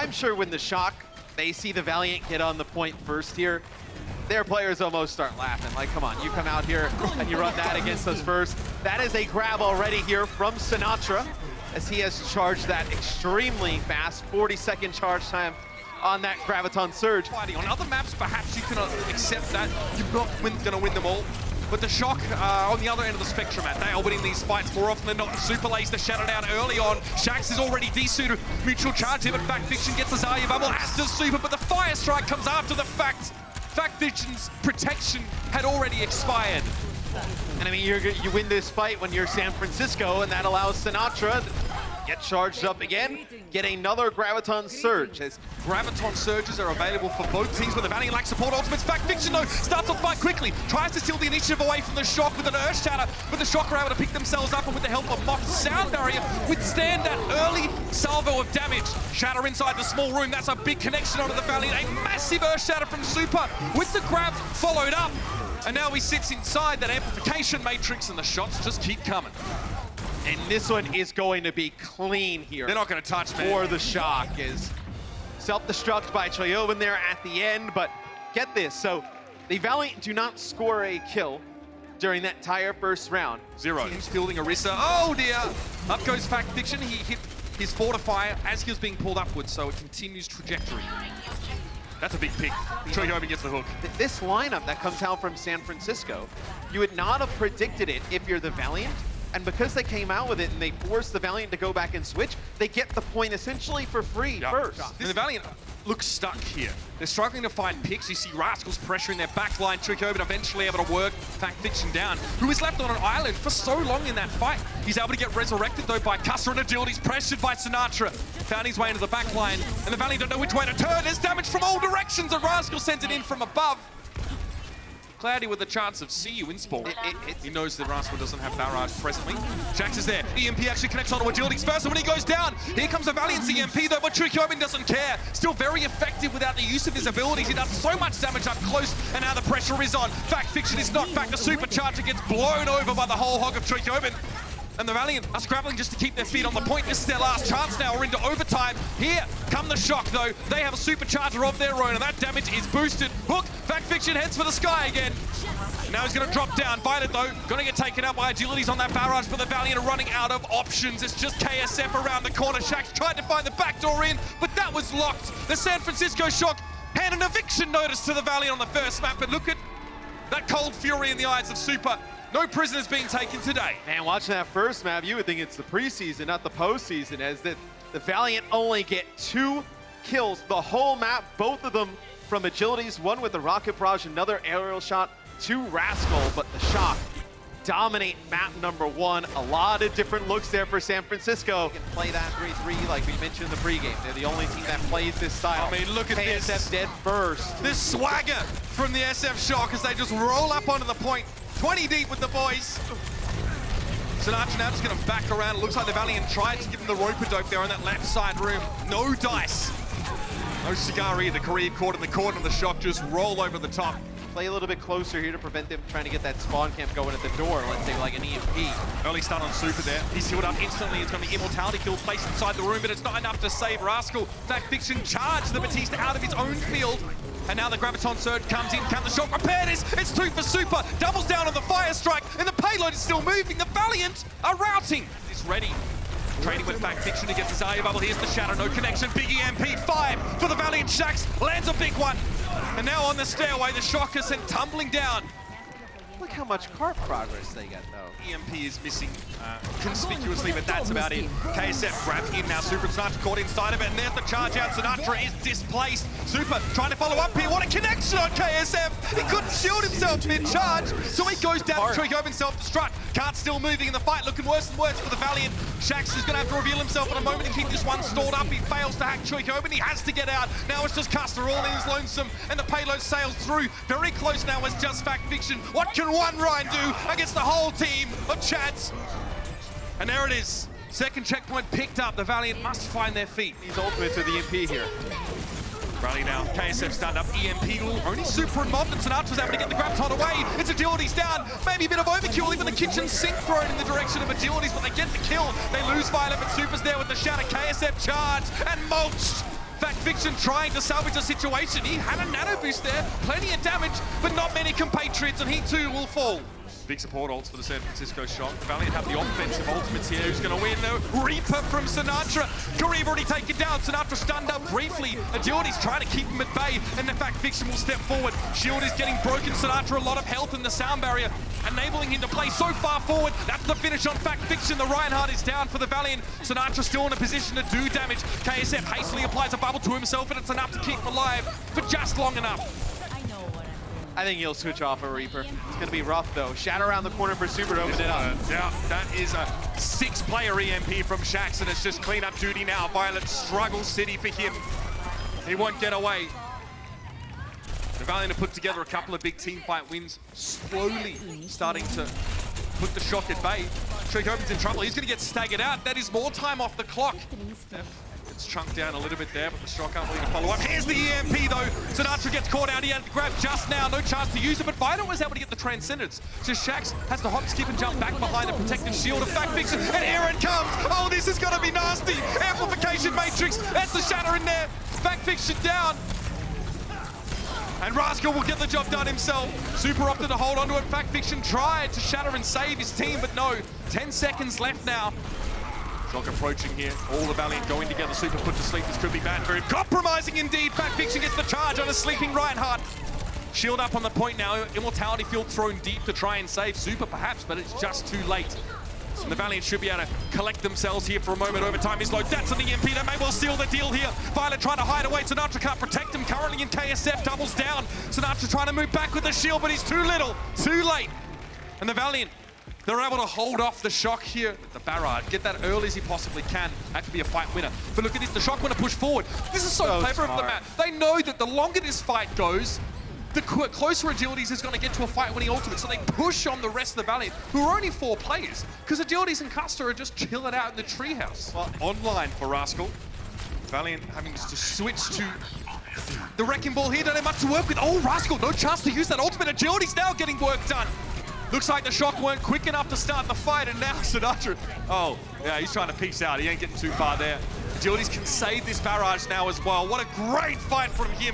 I'm sure when the Shock, they see the Valiant get on the point first here, their players almost start laughing. Like, come on, you come out here and you run that against us first. That is a grab already here from Sinatra, as he has charged that extremely fast, 40-second charge time on that Graviton Surge. On other maps, perhaps you can accept that. You're not going to win them all. But the Shock on the other end of the spectrum, they are winning these fights more often than not. The Super lays the shadow down early on. Shax is already desuited. Mutual charge here, but Fact Fiction gets the Zarya bubble, as does Super, but the Fire Strike comes after the fact. Fact Fiction's protection had already expired. And I mean, you win this fight when you're San Francisco, and that allows Sinatra to get charged up again, get another Graviton Surge. As Graviton Surges are available for both teams, but the Valiant lack support. Ultimate's Fact Fiction, though, starts the fight quickly, tries to steal the initiative away from the Shock with an Earth Shatter, but the Shock are able to pick themselves up, and with the help of Mock's Sound Barrier, withstand that early salvo of damage. Shatter inside the small room, that's a big connection onto the Valiant. A massive Earth Shatter from Super, with the grab followed up. And now he sits inside that amplification matrix, and the shots just keep coming. And this one is going to be clean here. They're not going to touch, man. For the Shock is self-destruct by Choyobin there at the end, but get this, so the Valiant do not score a kill during that entire first round. Zero. He's fielding Orisa. Oh dear! Up goes Fact Fiction. He hit his fortifier as he was being pulled upwards, so it continues trajectory. That's a big pick. Choyobin gets the hook. This lineup that comes out from San Francisco, you would not have predicted it if you're the Valiant. And because they came out with it and they forced the Valiant to go back and switch, they get the point essentially for free first. And the Valiant looks stuck here. They're struggling to find picks. You see Rascals pressuring their backline. Choyobin eventually able to work Fact Fiction down, who is left on an island for so long in that fight. He's able to get resurrected though by Custer and Agility's pressured by Sinatra. Found his way into the backline, and the Valiant don't know which way to turn. There's damage from all directions, and Rascal sends it in from above. Cloudy with a chance of CU in spawn. He knows that Rascal doesn't have barrage presently. Shax is there. EMP actually connects onto Agility's first, and when he goes down, here comes a Valiant's EMP though, but Choyobin doesn't care. Still very effective without the use of his abilities. He does so much damage up close, and now the pressure is on. Fact Fiction is knocked back. The supercharger gets blown over by the whole hog of Choyobin. And the Valiant are scrabbling just to keep their feet on the point. This is their last chance now. We're into overtime. Here come the Shock, though. They have a supercharger of their own, and that damage is boosted. Hook, Fact Fiction heads for the sky again. Now he's going to drop down. Violet, though, going to get taken out by Agilities on that barrage, but the Valiant are running out of options. It's just KSF around the corner. Shax tried to find the back door in, but that was locked. The San Francisco Shock hand an eviction notice to the Valiant on the first map, but look at that cold fury in the eyes of Super. No prisoners being taken today. Man, watching that first map, you would think it's the preseason, not the postseason, as the Valiant only get 2 kills the whole map, both of them from Agilities, one with the rocket barrage, another aerial shot to Rascal, but the Shock dominate map number 1. A lot of different looks there for San Francisco. Can play that 3-3 like we mentioned in the pregame. They're the only team that plays this style. I mean, look at KSF this. dead first. This swagger from the SF Shock as they just roll up onto the point. 20 deep with the boys. Sinatra now just going to back around. It looks like the Valiant tried to give him the rope-a-dope there on that left side room. No dice. No cigar either. Career caught in the corner of the Shock. Just roll over the top. Play a little bit closer here to prevent them trying to get that spawn camp going at the door. Let's say like an EMP. Early stun on Super there. He's healed up instantly. It's going to be Immortality kill placed inside the room, but it's not enough to save Rascal. Fact Fiction charged the Batista out of his own field. And now the Graviton Surge comes in. Can the Shock repair this? It's 2 for Super. Doubles down on the Fire Strike, and the payload is still moving. The Valiant are routing. He's ready. Trading with Fact Fiction to get the Zarya bubble. Here's the Shadow, no connection. Big EMP, 5 for the Valiant. Shax lands a big one. And now on the stairway, the Shock is sent tumbling down. Look how much cart progress they get, though. EMP is missing conspicuously, but that's about it. KSF grabs in now. Super and Sinatra caught inside of it, and there's the charge out. Sinatra is displaced. Super trying to follow up here. What a connection on KSF! He couldn't shield himself mid-charge, so he goes down to Choyobin self-destruct. Cart still moving in the fight, looking worse and worse for the Valiant. Shax is going to have to reveal himself in a moment to keep this one stalled up. He fails to hack Choyobin. He has to get out. Now it's just Custer all in his lonesome, and the payload sails through. Very close now as just Fact Fiction. What can one Ryan do against the whole team of Chads? And there it is. Second checkpoint picked up. The Valiant must find their feet. He's ultimate to the EMP here. Rally now. KSF stand up. EMP only Super and Mob, and Sinatra's able to get the Graviton away. It's Agilities down. Maybe a bit of overkill. Even the kitchen sink thrown in the direction of Agilities, but they get the kill. They lose Violet, but Super's there with the Shatter. KSF charge and mulched. Fact Fiction trying to salvage the situation. He had a nano boost there, plenty of damage, but not many compatriots, and he too will fall. Big support ults for the San Francisco Shock. The Valiant have the offensive ultimates here. Who's going to win though? Reaper from Sinatra. Kareev already taken down. Sinatra stunned up briefly. Agility's trying to keep him at bay, and the Fact Fiction will step forward. Shield is getting broken. Sinatra a lot of health in the sound barrier, enabling him to play so far forward. That's the finish on Fact Fiction. The Reinhardt is down for the Valiant. Sinatra still in a position to do damage. KSF hastily applies a bubble to himself, and it's enough to keep him alive for just long enough. I think he'll switch off a Reaper. It's going to be rough, though. Shatter around the corner for Super to open it up. Yeah, that is a 6-player EMP from Shax, and it's just cleanup duty now. Violet struggles city for him. He won't get away. The Valiant have put together a couple of big team fight wins, slowly starting to put the Shock at bay. Tricoven's in trouble. He's going to get staggered out. That is more time off the clock. It's chunked down a little bit there, but the Shock aren't willing to follow up. Here's the EMP though. Sinatra gets caught out. He had to grab just now. No chance to use it, but Violet was able to get the Transcendence. So Shax has to hop, skip, and jump back behind a protective shield of Fact Fiction, and here it comes. Oh, this is going to be nasty. Amplification Matrix. That's the Shatter in there. Fact Fiction down. And Rascal will get the job done himself. Super opted to hold onto it. Fact Fiction tried to shatter and save his team, but no. 10 seconds left now. Shock approaching here. All the Valiant going together. Super put to sleep. This could be bad for him. Compromising indeed. Fact Fiction gets the charge on a sleeping Reinhardt. Shield up on the point now. Immortality field thrown deep to try and save Super perhaps, but it's just too late. And the Valiant should be able to collect themselves here for a moment. Overtime is low. That's an EMP that may well seal the deal here. Violet trying to hide away. Sinatra can't protect him. Currently in KSF, doubles down. Sinatra trying to move back with the shield, but he's too little, too late. And the Valiant, they're able to hold off the Shock here with the barrage. Get that early as he possibly can. That could be a fight winner. But look at this, the Shock want to push forward. This is so clever of the map. They know that the longer this fight goes, the closer Agilities is going to get to a fight winning ultimate. So they push on the rest of the Valiant, who are only 4 players, because Agilities and Custer are just chilling out in the treehouse. Well, online for Rascal. Valiant having to switch to the Wrecking Ball here. Don't have much to work with. Oh, Rascal, no chance to use that ultimate. Agilities now getting work done. Looks like the Shock weren't quick enough to start the fight, and now Sinatra, oh, yeah, he's trying to peace out. He ain't getting too far there. Agilities can save this barrage now as well. What a great fight from him.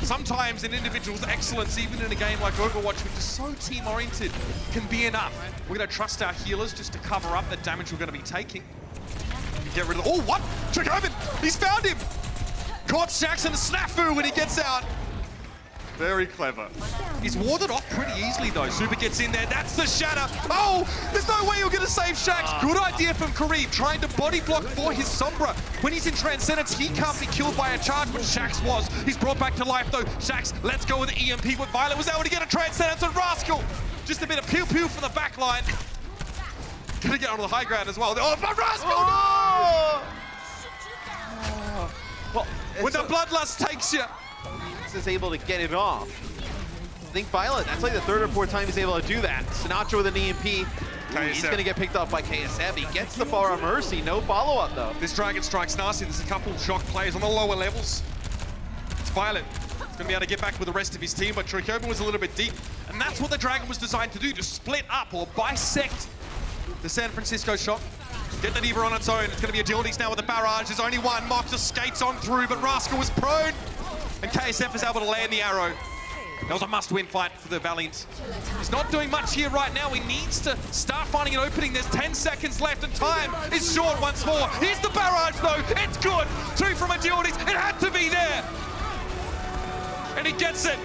Sometimes an individual's excellence, even in a game like Overwatch, which is so team-oriented, can be enough. We're going to trust our healers just to cover up the damage we're going to be taking. Get rid of the, oh, what? Tricoven, he's found him. Caught Shax in a snafu when he gets out. Very clever. He's warded off pretty easily though. Super gets in there, that's the shatter. Oh, there's no way you're gonna save Shax. Good idea from Kareev, trying to body block for his Sombra. When he's in Transcendence, he can't be killed by a charge, but Shax was. He's brought back to life though. Shax, let's go with the EMP, but Violet was able to get a Transcendence on Rascal. Just a bit of pew-pew from the back line. Gonna get onto the high ground as well. Oh, but Rascal, no! Well, when the Bloodlust takes you, is able to get it off. I think Violet, that's like the 3rd or 4th time he's able to do that. Sinatra with an EMP. He's going to get picked off by KSF. He gets the bar on Mercy. No follow-up, though. This Dragon Strike's nasty. There's a couple of Shock players on the lower levels. It's Violet. He's going to be able to get back with the rest of his team, but Tricoven was a little bit deep. And that's what the Dragon was designed to do, to split up or bisect the San Francisco Shock. Get the Diva on its own. It's going to be Agilities now with the barrage. There's only one. Mox just skates on through, but Rascal was prone. And KSF is able to land the arrow. That was a must-win fight for the Valiant. He's not doing much here right now. He needs to start finding an opening. There's 10 seconds left and time is short once more. Here's the barrage though. It's good. 2 from Agilities. It had to be there. And he gets it.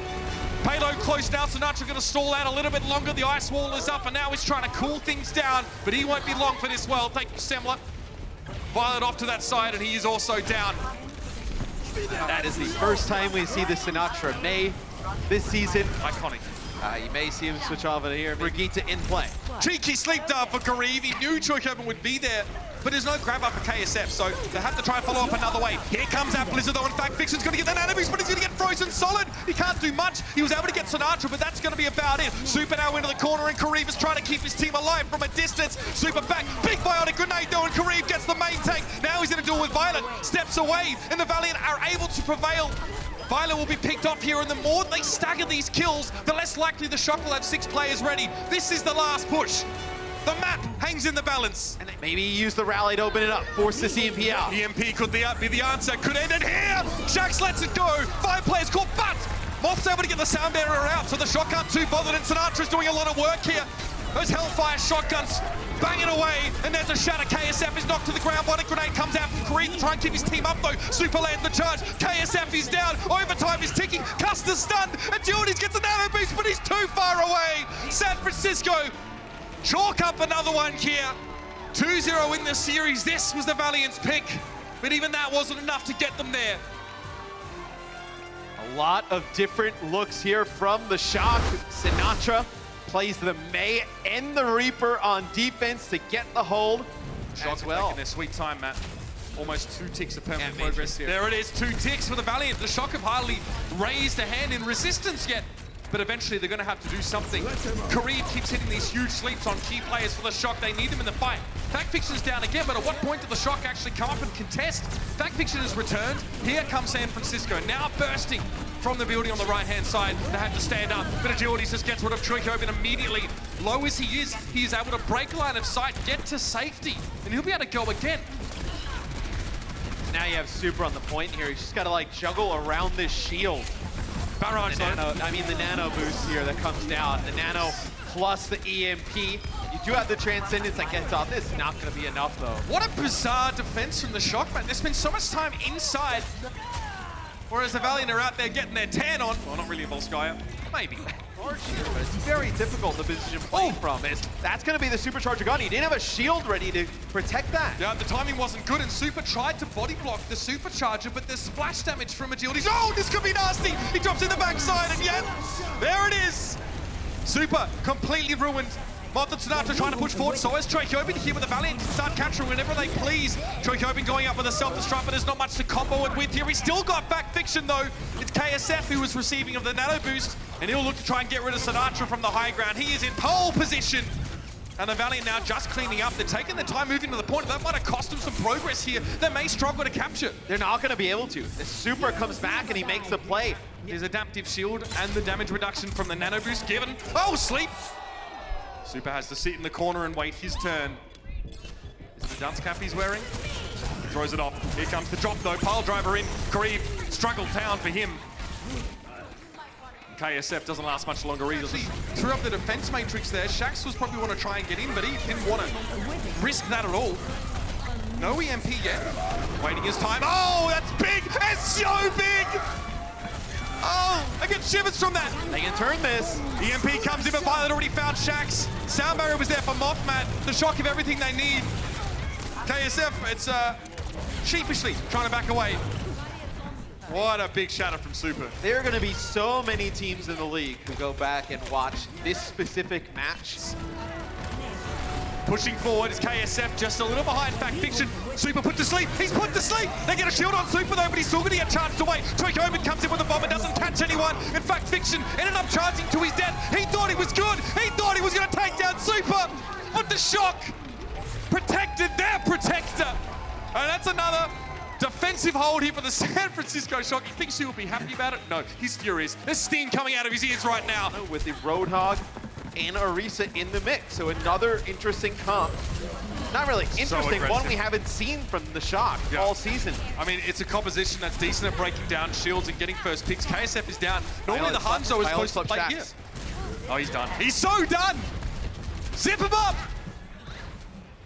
Payload close now. Sinatra going to stall out a little bit longer. The ice wall is up and now he's trying to cool things down. But he won't be long for this well. Take Semler. Violet off to that side and he is also down. That is the first time we see the Sinatra May this season. Iconic. You may see him switch off in here. Brigitte in play. Cheeky sleep dive for Kareev. He knew Tricoven would be there, but there's no grab up for KSF, so they have to try and follow up another way. Here comes that Blizzard though. In fact, Fiction's going to get that nano boost, but he's going to get frozen solid. He can't do much. He was able to get Sinatra, but that's going to be about it. Super now into the corner, and Kareev is trying to keep his team alive from a distance. Super back. Big bionic grenade though, and Kareev gets the main tank. Now he's in a duel with Violet. Steps away, and the Valiant are able to prevail. Violet will be picked off here, and the more they stagger these kills, the less likely the Shock will have 6 players ready. This is the last push. The map hangs in the balance. And maybe use the rally to open it up, force the CMP out. EMP could be the answer. Could end it here. Shax lets it go. 5 players caught, but Moth's able to get the sound barrier out, so the shot can't too bothered, and Sinatra's doing a lot of work here. Those Hellfire shotguns banging away, and there's a shatter. KSF is knocked to the ground. One grenade comes out from Kareem to try and keep his team up, though. Super lands the charge. KSF is down. Overtime is ticking. Custer's stunned. Agilities gets a nano boost, but he's too far away. San Francisco chalk up another one here. 2-0 in the series. This was the Valiant's pick, but even that wasn't enough to get them there. A lot of different looks here from the Shock. Sinatra plays the May and the Reaper on defense to get the hold Shock as well. Taking their sweet time, Matt. Almost 2 ticks of permanent Yeah, progress here. there it is, 2 ticks for the Valiant. The Shock have hardly raised a hand in resistance yet, but eventually they're going to have to do something. Kareem keeps hitting these huge sleeps on key players for the Shock. They need them in the fight. FactFiction's down again, but at what point did the Shock actually come up and contest? FactFiction has returned. Here comes San Francisco, now bursting from the building on the right-hand side. They have to stand up, but Agility just gets rid of Troikoven immediately. Low as he is able to break line of sight, get to safety, and he'll be able to go again. Now you have Super on the point here. He's just got to like juggle around this shield. Barrage The nano boost here that comes down. The nano plus the EMP. You do have the Transcendence that gets off. This is not going to be enough, though. What a bizarre defense from the Shock, man. They spend so much time inside, whereas the Valiant are out there getting their tan on. Well, not really a Volskaya. Maybe. But it's very difficult to position playing from. That's going to be the Supercharger gun. He didn't have a shield ready to protect that. Yeah, the timing wasn't good, and Super tried to body block the Supercharger, but there's splash damage from Agilities. Oh, this could be nasty! He drops in the backside, and yet, there it is! Super completely ruined. Moth and Sinatra trying to push forward, so is Troikoven here with the Valiant to start capturing whenever they please. Troikoven going up with a self-destruct, but there's not much to combo it with here. He's still got FactFiction though. It's KSF who was receiving of the nano boost, and he'll look to try and get rid of Sinatra from the high ground. He is in pole position. And the Valiant now just cleaning up. They're taking their time moving to the point. That might have cost them some progress here. They may struggle to capture. They're not going to be able to. The Super comes back and he makes the play. His adaptive shield and the damage reduction from the nano boost given. Oh, sleep! Super has to sit in the corner and wait his turn. Is it the dunce cap he's wearing? He throws it off. Here comes the drop though. Pile driver in. Kareem, struggle down for him. KSF doesn't last much longer either. Threw up the defense matrix there. Shax was probably want to try and get in, but he didn't want to risk that at all. No EMP yet. Waiting his time. Oh, that's big! It's so big! Oh, I get shivers from that. They can turn this. EMP comes in, but Violet already found Shax. Sound barrier was there for Mothman. The Shock have everything they need. KSF, it's sheepishly trying to back away. What a big shatter from Super. There are going to be so many teams in the league who go back and watch this specific match. Pushing forward is KSF, just a little behind FactFiction. Super put to sleep. He's put to sleep. They get a shield on Super though, but he's still going to get charged away. Troikoven comes in with a bomb and doesn't catch anyone. In fact, FactFiction ended up charging to his death. He thought he was good. He thought he was going to take down Super. But the Shock protected their protector. And that's another defensive hold here for the San Francisco Shock. He thinks he will be happy about it. No, he's furious. There's steam coming out of his ears right now. With the Roadhog and Orisa in the mix. So another interesting comp. Not really interesting, one we haven't seen from the Shock all season. I mean, it's a composition that's decent at breaking down shields and getting first picks. KSF is down. Normally the Hanzo is supposed to play here. Oh, he's done. He's so done! Zip him up!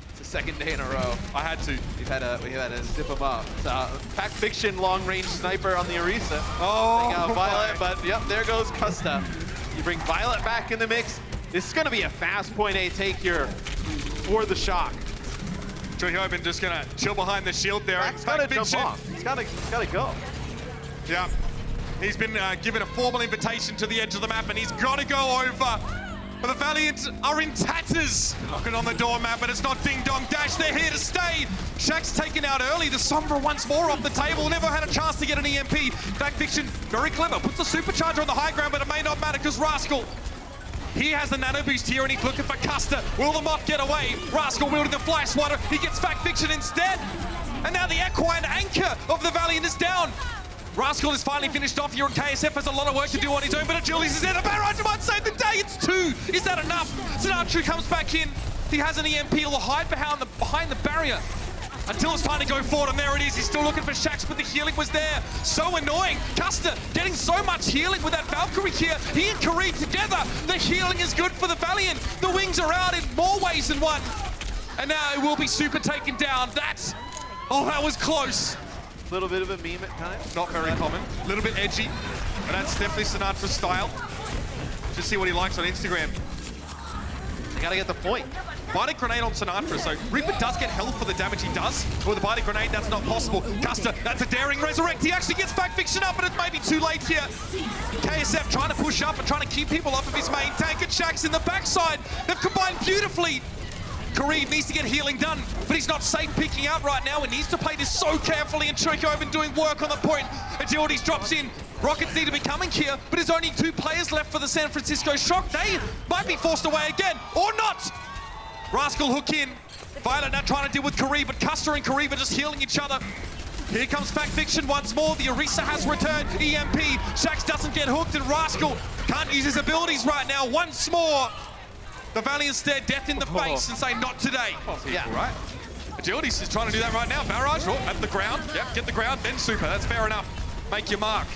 It's the second day in a row. I had to. We had to zip him up. So, FactFiction long-range sniper on the Orisa. Oh, Violet, but yep, there goes Custa. You bring Violet back in the mix. This is going to be a fast point A take here for the Shock. Troikoven just going to chill behind the shield there. He's got to jump off. He's got to go. Yeah. He's been given a formal invitation to the edge of the map, and he's got to go over. But the Valiant are in tatters. Knocking on the door, map, but it's not Ding Dong Dash. They're here to stay. Shaq's taken out early. The Sombra once more off the table. Never had a chance to get an EMP. FactFiction, very clever. Puts the Supercharger on the high ground, but it may not matter because Rascal, he has the nano boost here and he's looking for Custer. Will the Moth get away? Rascal wielding the Fly Swatter. He gets FactFiction instead. And now the equine anchor of the Valiant is down. Rascal is finally finished off here, and KSF has a lot of work to do on his own, but Agilities is there. The barrage might save the day. It's 2. Is that enough? Sinatra comes back in. He has an EMP, he'll hide behind the barrier until it's time to go forward, and there it is. He's still looking for Shaxx, but the healing was there. So annoying. Custer getting so much healing with that Valkyrie here. He and Kareem together. The healing is good for the Valiant. The wings are out in more ways than one. And now it will be Super taken down. That was close. A little bit of a meme at times. Not very common. A little bit edgy, but that's definitely Sinatra's style. Just see what he likes on Instagram. You gotta get the point. Biting grenade on Sinatra, so Reaper does get health for the damage he does. With a biting grenade, that's not possible. Custer, that's a daring resurrect. He actually gets Fact Fiction up, but it's maybe too late here. KSF trying to push up and trying to keep people off of his main tank, and Shaxx in the backside. They've combined beautifully. Kareem needs to get healing done, but he's not safe picking out right now. He needs to play this so carefully, and Chocoven doing work on the point. Agilities drops in. Rockets need to be coming here, but there's only 2 players left for the San Francisco Shock. They might be forced away again, or not. Rascal hook in. Violet now trying to deal with Kareem, but Custer and Kareem are just healing each other. Here comes Fact Fiction once more. The Orisa has returned. EMP. Shaxx doesn't get hooked, and Rascal can't use his abilities right now. Once more, the Valiant stare death in the face and say, not today. Yeah. Right. Agilities is trying to do that right now. Barrage, at the ground. Yep, get the ground, then Super. That's fair enough. Make your mark.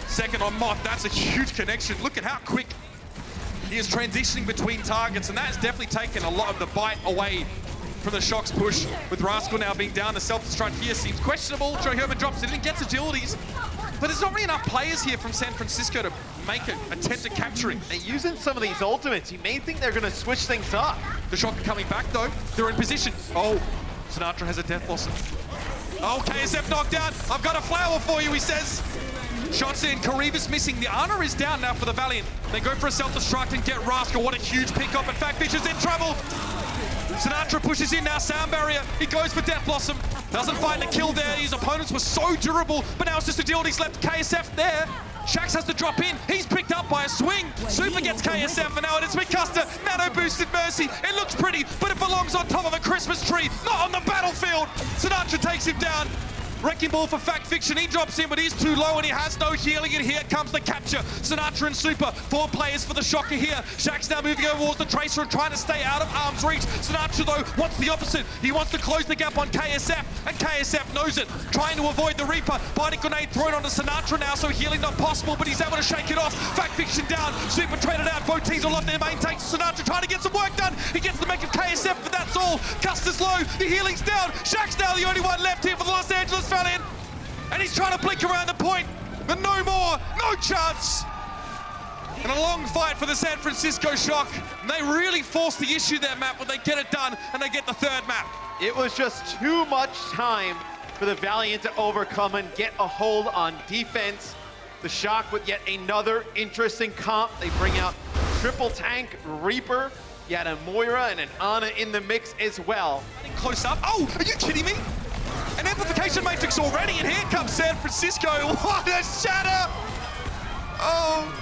Second on Moth. That's a huge connection. Look at how quick he is transitioning between targets, and that has definitely taken a lot of the bite away from the Shock's push. With Rascal now being down, the self-destruct here seems questionable. Joe Herman drops it in, gets agilities. But there's not really enough players here from San Francisco to make an attempt at capturing. And using some of these ultimates, you may think they're going to switch things up. The Shock are coming back, though. They're in position. Oh, Sinatra has a death blossom. Oh, KSF knocked down. I've got a flower for you, he says. Shots in, Kareem is missing. The honor is down now for the Valiant. They go for a self-destruct and get Rascal. What a huge pick-up. In fact, Fish is in trouble. Sinatra pushes in now, sound barrier. He goes for Death Blossom. Doesn't find a kill there. His opponents were so durable, but now it's just agilities left. KSF there. Shaxx has to drop in. He's picked up by a swing. Super gets KSF, and now it is McCuster. Nano boosted Mercy. It looks pretty, but it belongs on top of a Christmas tree, not on the battlefield. Sinatra takes him down. Wrecking ball for Fact Fiction. He drops in, but he's too low and he has no healing. And here comes the capture. Sinatra and Super, 4 players for the Shocker here. Shaxx now moving over towards the Tracer and trying to stay out of arm's reach. Sinatra, though, wants the opposite. He wants to close the gap on KSF, and KSF knows it. Trying to avoid the Reaper. Biting grenade thrown onto Sinatra now, so healing not possible, but he's able to shake it off. Fact Fiction down. Super traded out. Both teams will lock their main tanks. Sinatra trying to get some work done. He gets the mech of KSF, but that's all. Custer's low. The healing's down. Shaxx now the only one left here for the Los Angeles Valiant. And he's trying to blink around the point, but no more, no chance. And a long fight for the San Francisco Shock. And they really force the issue there, Matt, but they get it done, and they get the 3rd map. It was just too much time for the Valiant to overcome and get a hold on defense. The Shock with yet another interesting comp. They bring out triple tank Reaper. You had a Moira and an Ana in the mix as well. Close up. Oh, are you kidding me? An amplification matrix already, and here comes San Francisco. What a shatter! Oh,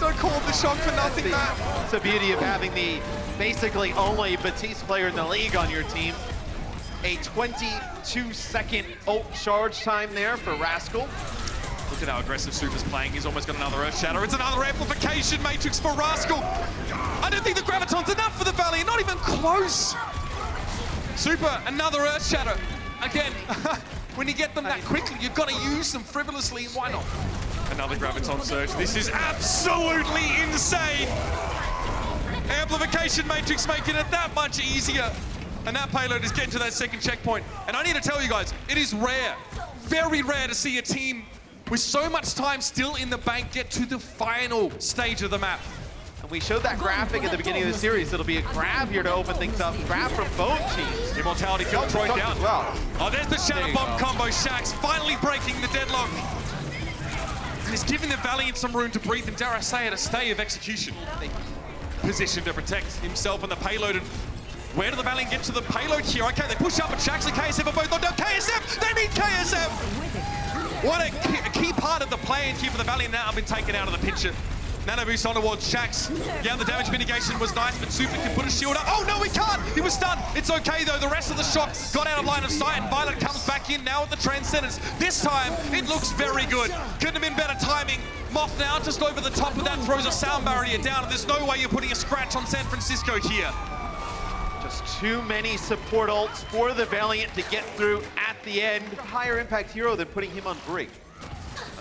don't call the Shock for nothing, Matt. It's the beauty of having the basically only Batiste player in the league on your team. A 22-second ult charge time there for Rascal. Look at how aggressive Super's playing. He's almost got another Earth Shatter. It's another amplification matrix for Rascal. I don't think the Graviton's enough for the Valiant, not even close. Super, another Earth Shatter. Again, when you get them that quickly, you've got to use them frivolously, and why not? Another Graviton Surge. This is absolutely insane. Amplification Matrix making it that much easier. And that payload is getting to that 2nd checkpoint. And I need to tell you guys, it is rare, very rare to see a team with so much time still in the bank get to the final stage of the map. And we showed that graphic at the beginning of the series. It'll be a grab here to open things up. Grab from both teams. Immortality kill Troy down. Well. Oh, there's the Shadow Bomb combo. Shaxx finally breaking the deadlock. And he's giving the Valiant some room to breathe, and dare I say it, a stay of execution. Position to protect himself and the payload. And where do the Valiant get to the payload here? Okay, they push up, and Shaxx and KSF are both on down. KSF! They need KSF! What a key part of the plan here for the Valiant now have been taken out of the picture. Nano boost on towards Shaxx. Yeah, the damage mitigation was nice, but Super can put a shield up. Oh, no, he can't! He was stunned. It's okay, though. The rest of the Shock got out of line of sight, and Violet comes back in now with the Transcendence. This time, it looks very good. Couldn't have been better timing. Moth now just over the top of that throws a sound barrier down, and there's no way you're putting a scratch on San Francisco here. too many support ults for the Valiant to get through at the end. A higher impact hero than putting him on Brig.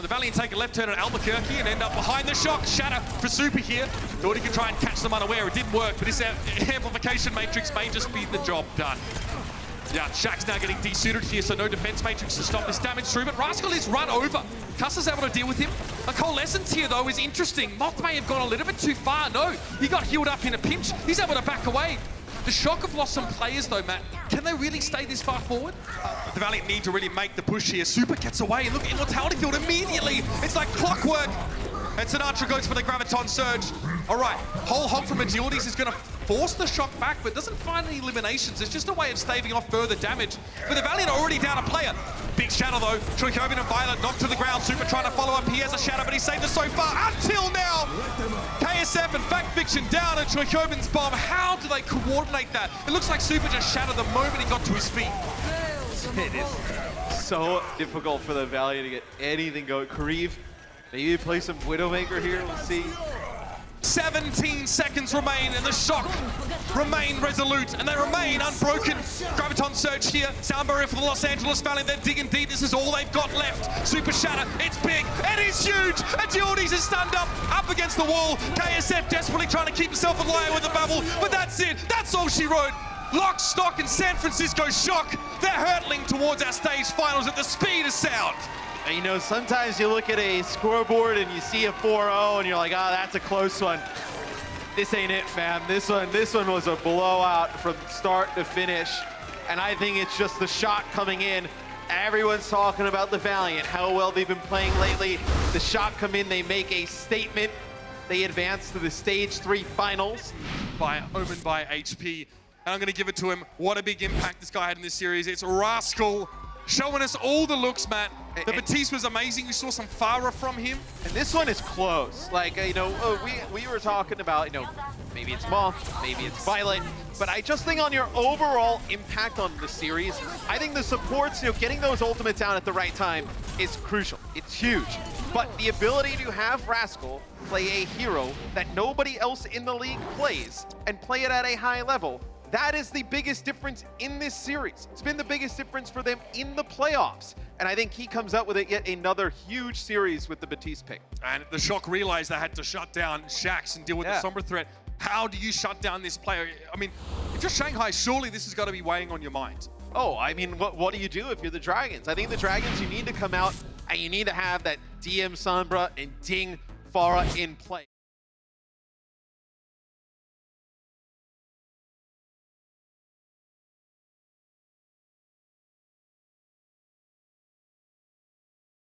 The Valiant take a left turn at Albuquerque and end up behind the shock. Shatter for Super here. Thought he could try and catch them unaware. It didn't work, but his amplification matrix may just be the job done. Yeah, Shaq's now getting desuited here, so no defense matrix to stop this damage through, but Rascal is run over. Cuss is able to deal with him. A coalescence here, though, is interesting. Moth may have gone a little bit too far. No, he got healed up in a pinch. He's able to back away. The Shock have lost some players, though, Matt. Can they really stay this far forward? The Valiant need to really make the push here. Super gets away, and look, Immortality Field immediately. It's like clockwork. And Sinatra goes for the Graviton Surge. All right, whole hog from Agilities is going to force the Shock back, but doesn't find any eliminations. It's just a way of staving off further damage. But the Valiant are already down a player. Big shadow, though. Troikovian and Violet knocked to the ground. Super trying to follow up. He has a shadow, but he's saved us so far until now. KSF and Fact Fiction down, and Troikovian's bomb. How do they coordinate that? It looks like Super just shattered the moment he got to his feet. It is so difficult for the Valiant to get anything going. Kareev, maybe play some Widowmaker here, we'll see. 17 seconds remain, and the Shock remain resolute, and they remain unbroken. Graviton Surge here, sound barrier for the Los Angeles Valley. They're digging deep. This is all they've got left. Super Shatter, it's big, it is huge. Agilities is stunned up against the wall. KSF desperately trying to keep himself alive with the bubble, but that's it. That's all she wrote. Lock, Stock, and San Francisco Shock. They're hurtling towards our stage finals at the speed of sound. And you know, sometimes you look at a scoreboard and you see a 4-0 and you're like, oh, that's a close one. This ain't it, fam. This one was a blowout from start to finish. And I think it's just the shot coming in. Everyone's talking about the Valiant, how well they've been playing lately. The shot come in, they make a statement. They advance to the stage 3 finals. Omened by HP. And I'm going to give it to him. What a big impact this guy had in this series. It's Rascal showing us all the looks, Matt. The Batiste was amazing. We saw some Farah from him. And this one is close. Like, you know, we were talking about, you know, maybe it's Moth, maybe it's Violet, but I just think on your overall impact on the series, I think the supports, you know, getting those ultimates out at the right time is crucial. It's huge. But the ability to have Rascal play a hero that nobody else in the league plays and play it at a high level, that is the biggest difference in this series. It's been the biggest difference for them in the playoffs. And I think he comes out with it yet another huge series with the Batiste pick. And the Shock realized they had to shut down Shax and deal with the Sombra threat. How do you shut down this player? I mean, if you're Shanghai, surely this has got to be weighing on your mind. Oh, I mean, what do you do if you're the Dragons? I think the Dragons, you need to come out and you need to have that DM Sombra and Ding Farah in play.